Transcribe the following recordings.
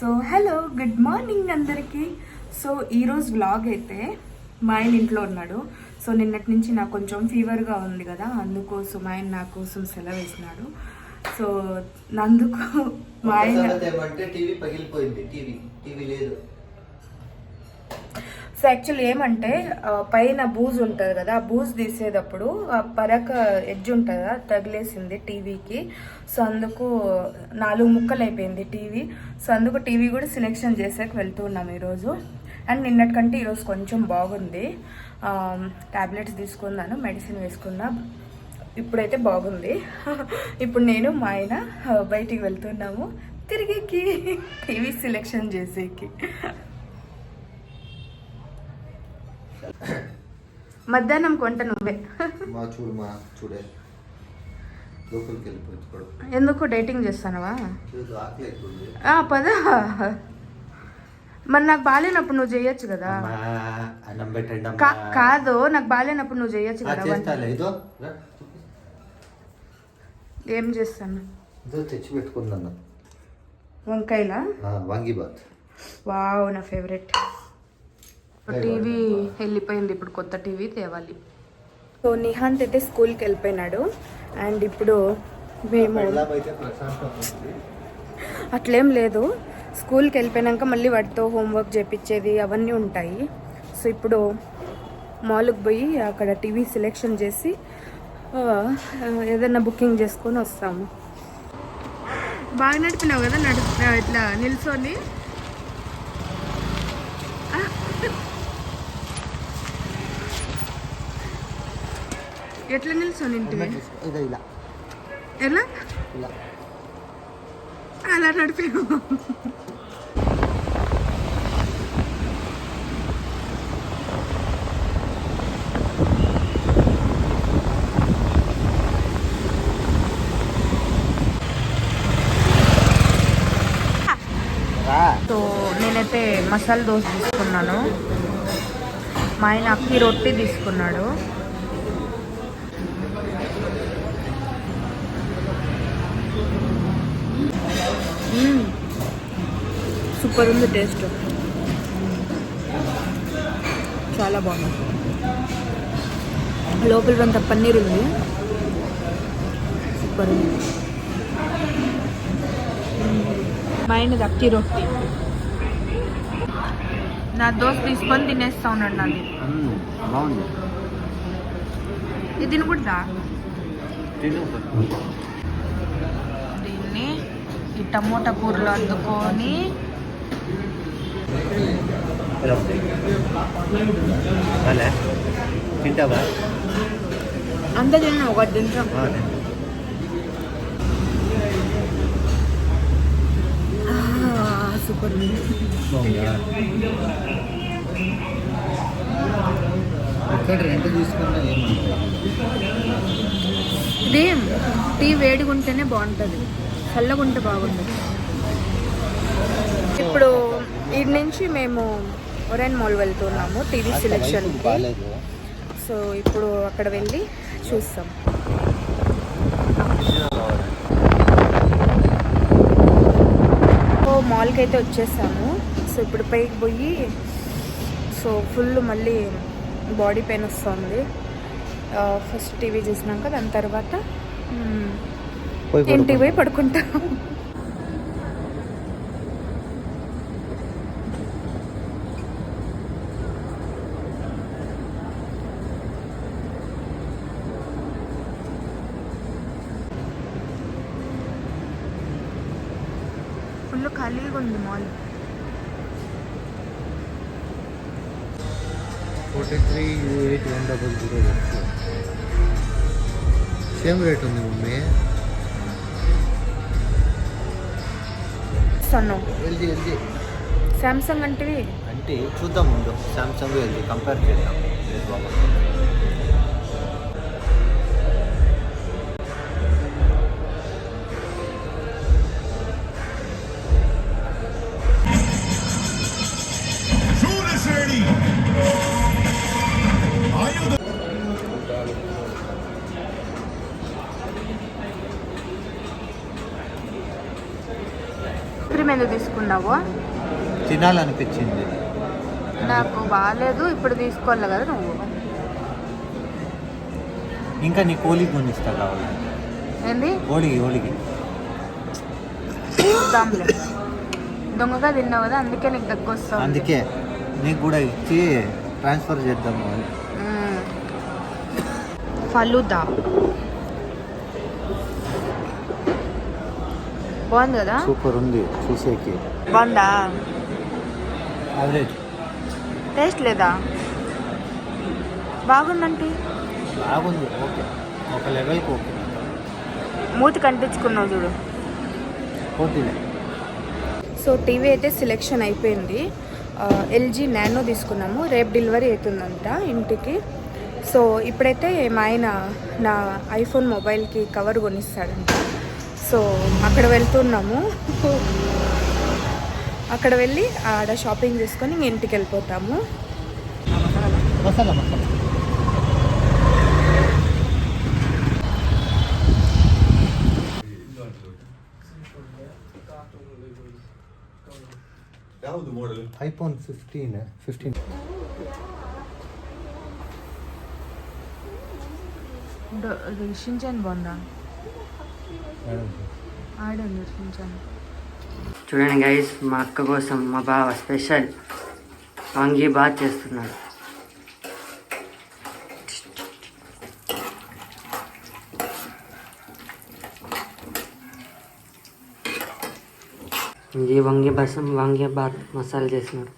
So hello good morning అందరికీ. So ఈరోజు vlog అయితే మా ఆయన ఇంట్లో ఉన్నాడు. సో నిన్నటి నుంచి నాకు కొంచెం ఫీవర్గా ఉంది కదా, అందుకోసం ఆయన నా కోసం సెలవు వేసినాడు. సో నందుకు మా ఆయన సో యాక్చువల్లీ ఏమంటే పైన బూజ్ ఉంటుంది కదా, ఆ బూజ్ తీసేటప్పుడు ఆ పరక ఎడ్జ్ ఉంటుందా తగిలేసింది టీవీకి. సో అందుకు 4 ముక్కలు అయిపోయింది టీవీ. సో అందుకు టీవీ కూడా సెలెక్షన్ చేసాక వెళ్తున్నాం ఈరోజు. అండ్ నిన్నటికంటే ఈరోజు కొంచెం బాగుంది. టాబ్లెట్స్ తీసుకున్నాను, మెడిసిన్ వేసుకున్నా, ఇప్పుడైతే బాగుంది. ఇప్పుడు నేను మా ఆయన బయటికి వెళ్తున్నాము తిరిగికి టీవీ సెలెక్షన్ చేసేకి. మధ్యాహ్నం కొంట నువ్వే చూడే ఎందుకు డేటింగ్ చేస్తానవా? పద, మరి నాకు బాగాలేనప్పుడు నువ్వు చేయొచ్చు కదా. కాదు, నాకు బాగాలేనప్పుడు నువ్వు చేయొచ్చు కదా. ఏం చేస్తాను? తెచ్చి పెట్టుకున్నాను వంకాయలా? వాంగిబాత్. వావ్, నా ఫేవరెట్. టీవీ వెళ్ళిపోయింది, ఇప్పుడు కొత్త టీవీ తేవాలి. సో నిహాంత్ అయితే స్కూల్కి వెళ్ళిపోయినాడు. అండ్ ఇప్పుడు మేము అట్లేం లేదు, స్కూల్కి వెళ్ళిపోయినాక మళ్ళీ వాటితో హోంవర్క్ చేయించేది అవన్నీ ఉంటాయి. సో ఇప్పుడు మాల్కి పోయి అక్కడ టీవీ సెలెక్షన్ చేసి ఏదైనా బుకింగ్ చేసుకొని వస్తాము. బాగా నడిపినావు కదా ఇట్లా నిల్చొని. ఎట్లా నిల్చొని ఇంటివి? ఎలా అలా నడిపావు? సో నేనైతే మసాలా దోశ తీసుకున్నాను, మా ఆయన అక్కి రొట్టి తీసుకున్నాడు. సూపర్ ఉంది టేస్ట్, చాలా బాగుంది. లోపల అంత పన్నీర్ ఉంది, సూపర్ ఉంది. మా ఆయనది అక్కి రొట్టి. నా దోశ తీసుకొని తినేస్తా ఉన్నాడు నాది. ఇది తినకూడదా? దీన్ని ఈ టమోటా కూరలో అందుకొని తింటావా? అంత తిన్నా, ఒకటి తింటాం. సూపర్ ఉంది. రెంట్ తీసుకున్నా ఇది టీ వేడిగా ఉంటేనే బాగుంటుంది, చల్లగా ఉంటే బాగుంటుంది. ఇప్పుడు ఇటు నుంచి మేము ఒరేన్ మాల్ వెళ్తున్నాము టీవీ సెలెక్షన్కి. సో ఇప్పుడు అక్కడ వెళ్ళి చూస్తాం. సో మాల్కి అయితే వచ్చేసాము. సో ఇప్పుడు పైకి పోయి, సో ఫుల్ మళ్ళీ బాడీ పెయిన్ వస్తుంది. ఫస్ట్ టీవీ చూసినాక దాని తర్వాత ఇంటికి పోయి పడుకుంటాం. ఫుల్ ఖాళీగా ఉంది మాల్. 43,8,100 సేమ్ రేట్ ఉంది మమ్మీ. ఎల్జీ సామ్సంగ్ అంటే చూద్దాం, ముందు సామ్సంగ్ ఎల్జీ కంపేర్ చేద్దాం. ఐస్ క్రీమ్ ఎందుకు తీసుకున్నావు? తిన్నావు? తినాలనిపించింది. నాకు బాగాలేదు, ఇప్పుడు తీసుకోవాలి కదా నువ్వు. ఇంకా నీ కోలికి కొనిస్తా కావాలి. ఏంది? ఓలిగి చూద్దాంలే. దొంగగా తిన్నావు కదా, అందుకే నీకు దగ్గు వస్తుంది. అందుకే నీకు కూడా ఇచ్చి ట్రాన్స్ఫర్ చేద్దాము. ఫలూదా బాగుంది కదా? సూపర్ ఉంది చూసేకి. బాగుందా? యావరేజ్. టేస్ట్ లేదా? బాగుందంటే బాగుంది, ఓకే, ఒక లెవెల్కి ఓకే. మూతి కంటించుకున్నావు చూడు. పోటీలే. సో టీవీ అయితే సెలెక్షన్ అయిపోయింది. ఎల్జీ నానో తీసుకున్నాము, రేపు డెలివరీ అవుతుందంట ఇంటికి. సో ఇప్పుడైతే మా ఆయన నా ఐఫోన్ మొబైల్కి కవర్ కొనిస్తాడంట. సో అక్కడ వెళ్తున్నాము. అక్కడ వెళ్ళి ఆడ షాపింగ్ చేసుకొని ఇంటికి వెళ్ళిపోతాము. మసాలా ಯಾವುದು ಮಾಡೆಲ್? ಐಫೋನ್ 15 షించాన్ బాగుందా? ఆడండి షించాన్. చూడండి గైస్, మా అక్క కోసం మా బావ స్పెషల్ వంగి బాత్ చేస్తున్నాడు. ఈ వంగి బాత్ మసాలా చేసినాడు.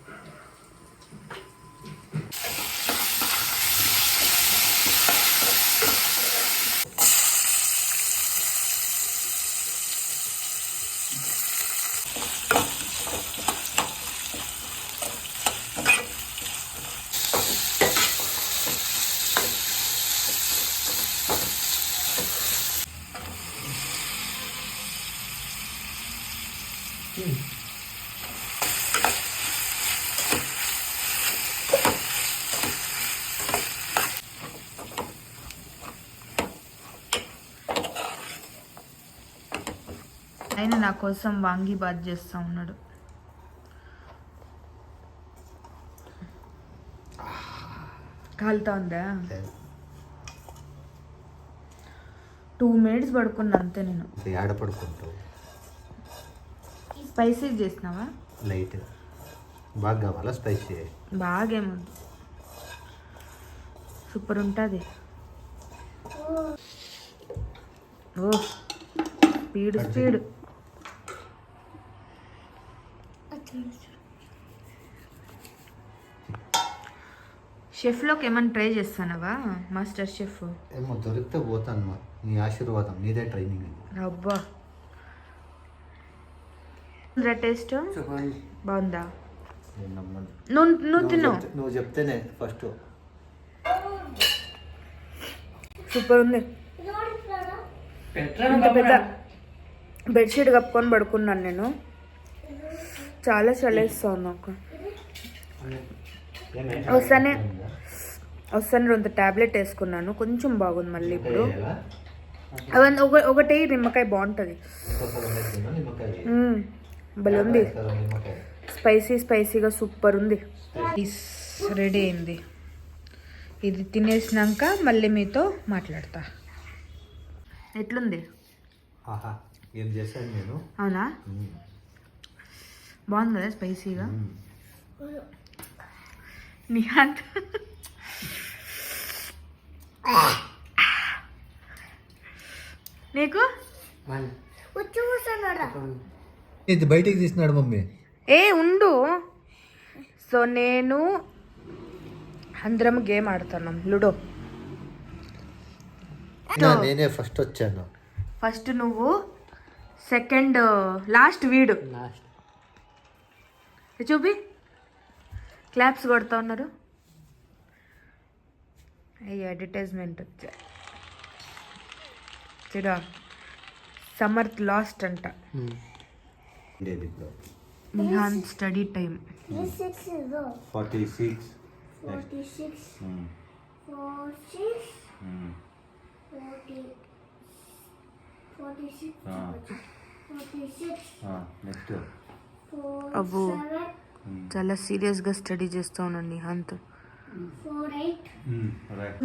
ఆయన నా కోసం వాంగి బాత్ చేస్తూ ఉన్నాడు. కాలుతా ఉందా? 2 minutes పడుకున్నా అంతే నేను. ఆడ పడుకుంటావు. స్పైసీ చేసినావా? లైట్ బాగా కావాలా? స్పైసీ బాగేముంది, సూపర్ ఉంటుంది. ఓ స్పీడ్. షెఫ్లోకి ఏమైనా ట్రై చేస్తానవా? మాస్టర్ షెఫ్ ఏమో దొరికితే పోతాను. నీ ఆశీర్వాదం, నీదే ట్రైనింగ్. అబ్బా, టేస్ట్ బాగుందా? నువ్వు తిను. నువ్వు చెప్తేనే ఫస్ట్. సూపర్ ఉంది. ఇంత పెద్ద బెడ్షీట్ కప్పుకొని పడుకున్నాను నేను. చాలా చలేస్తాను నాకు. వస్తాను 2 టాబ్లెట్ వేసుకున్నాను, కొంచెం బాగుంది. మళ్ళీ ఇప్పుడు ఒకటి నిమ్మకాయ బాగుంటుంది. భలే ఉంది, స్పైసీగా సూపర్ ఉంది. రెడీ అయింది. ఇది తినేసినాక మళ్ళీ మీతో మాట్లాడతా. ఎట్లుంది? ఏం చేశాను నేను? అవునా? బాగుంది కదా స్పైసీగా. నిహాంత్ నీకు ఇది బయటికి తీసినాడు మమ్మీ. ఉండు. సో నేను అందరం గేమ్ ఆడుతున్నాం, లూడో. నేనే ఫస్ట్ వచ్చాను. ఫస్ట్ నువ్వు, సెకండ్ లాస్ట్ వీడు. చూపి, క్లాప్స్ కొడుతూ ఉన్నారు. అడ్వర్టైజ్మెంట్ వచ్చా చూడా, సమర్థ్ లాస్ట్ అంట. నిహాన్ స్టడీ టైం 46 నెక్స్ట్ అబ్బో చాలా సీరియస్గా స్టడీ చేస్తూ ఉన్నాను నిహాంత్.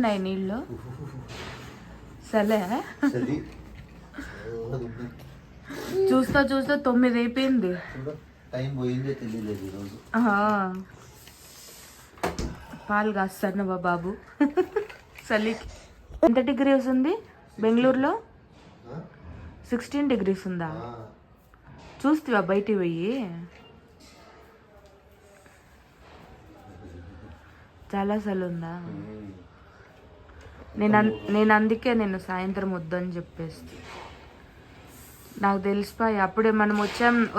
9 నీళ్ళు సరే చూస్తా 9 అయిపోయింది. టైం పోయిందే తెలియలేదు ఈరోజు. పాలు కాస్తాను బాబు. చలికి ఎంత డిగ్రీస్ ఉంది బెంగళూరులో? 16 degrees ఉందా? చూస్తావా బయటికి పోయి? చాలా చలి ఉందా? నేను అందుకే నేను సాయంత్రం వద్దని చెప్పేసి నాకు తెలిసిపోయి అప్పుడే మనం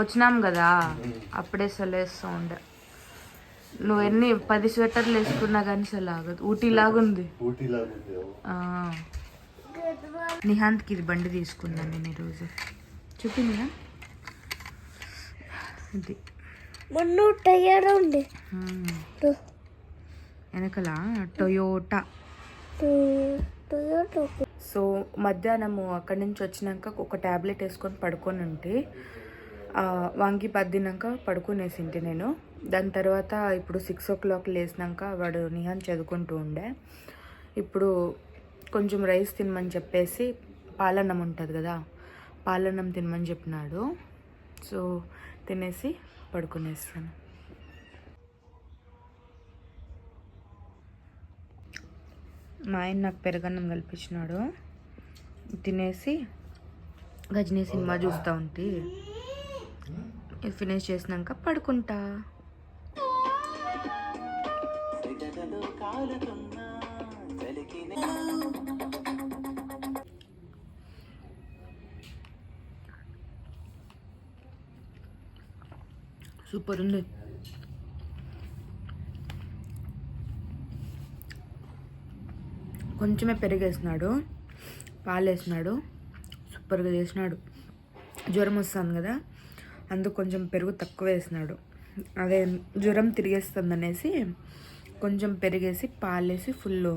వచ్చినాం కదా అప్పుడే చలేస్తూ ఉండే. నువ్వు ఎన్ని 10 స్వెటర్లు వేసుకున్నా కానీ చలి ఆగదు. ఊటీలాగుంది. నిహాంత్కి ఇది బండి తీసుకున్నాను నేను ఈరోజు. చూపిందా ఇది వెనకల టొయోటా. సో మధ్యాహ్నము అక్కడి నుంచి వచ్చినాక ఒక ట్యాబ్లెట్ వేసుకొని పడుకొని ఉంటే వాంగి పద్దినాక పడుకునేసింటి నేను. దాని తర్వాత ఇప్పుడు 6 o'clock లేసినాక వాడు నిహాన్ చదువుకుంటూ ఉండే. ఇప్పుడు కొంచెం రైస్ తినమని చెప్పేసి పాలన్నం ఉంటుంది కదా పాలన్నం తినమని చెప్పినాడు. సో తినేసి పడుకునేస్తాను. మా ఆయన నాకు పెరగన్నం కల్పించినాడు. తినేసి గజనీ సినిమా చూస్తూ ఉంటే ఇది ఫినిష్ చేసినాక పడుకుంటా. సూపర్ ఉంది. కొంచెమే పెరిగేసినాడు, పాలు వేసినాడు, సూపర్గా చేసినాడు. జ్వరం వస్తుంది కదా అందుకు కొంచెం పెరుగు తక్కువ వేసినాడు. అదే జ్వరం తిరిగేస్తుంది అనేసి కొంచెం పెరిగేసి పాలేసి ఫుల్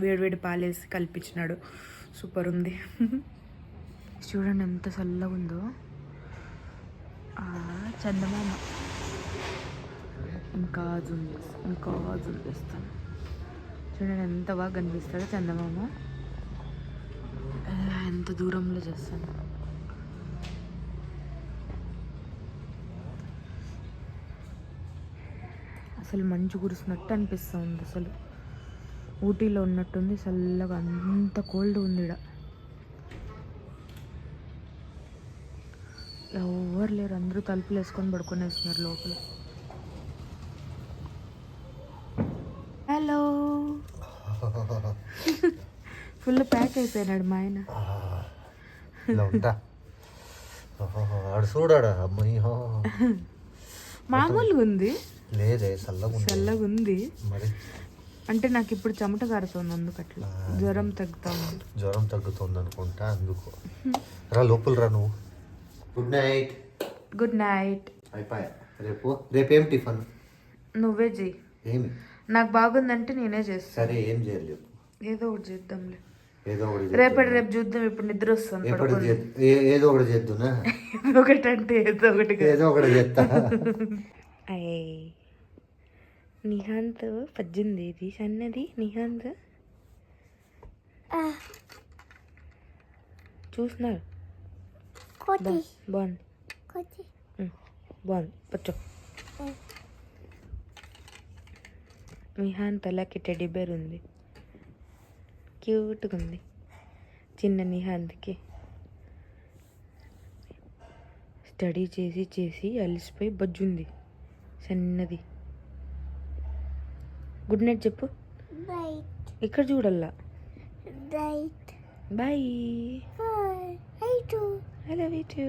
వేడివేడి పాలేసి కలిపించినాడు. సూపర్ ఉంది. చూడండి ఎంత చల్లగా ఉందో. చందమామ ఇంకా జూమ్ చేస్తాను. చూడండి ఎంత బాగా కనిపిస్తాడో చందమామ. ఎంత దూరంలో చేస్తాను. అసలు మంచు కురుస్తున్నట్టు అనిపిస్తుంది. అసలు ఊటీలో ఉన్నట్టుంది. చల్లగా అంత కోల్డ్ ఉంది ఈడ. ఎవరు లేరు, అందరూ తలుపులు వేసుకొని పడుకునేస్తున్నారు లోపల. హలో ఫుల్ ప్యాక్ అయిపోయినాడు మా ఆయన. చూడాడా అమ్మాయి మామూలుగా ఉంది లేదే చల్లగా ఉంది మరి. అంటే నాకు ఇప్పుడు చెమట కారుతుంది అందుకట్లా. జ్వరం తగ్గుతుంది అనుకుంటా అందుకు. రా లోపల రా నువ్వు. Good night. అయిపోయా. రేపేం టిఫిన్ నువ్వే చెయ్యి. ఏమి నాకు బాగుందంటే నేనే చేస్తాను. సరే ఏం చేయాలి? ఏదో ఒకటి చేద్దాంలే. రేపు చూద్దాం. ఇప్పుడు నిద్ర వస్తుంది. ఏదో ఒకటి చేద్దునా? ఒకటి అంటే ఏదో ఒకటి చేస్తా. అయ్యే నిహాంత్ 18 సన్నది. నిహాంత్ చూస్తున్నారు. బాగుంది పచ్చో. నిహాంత్ అలాగే టెడ్డీ బేర్ ఉంది. క్యూట్గా ఉంది చిన్న నిహాంత్కి. స్టడీ చేసి అలిసిపోయి బజ్జుంది సన్నది. గుడ్ నైట్ చెప్పు. ఇక్కడ చూడల్లా. Bye. I love you two.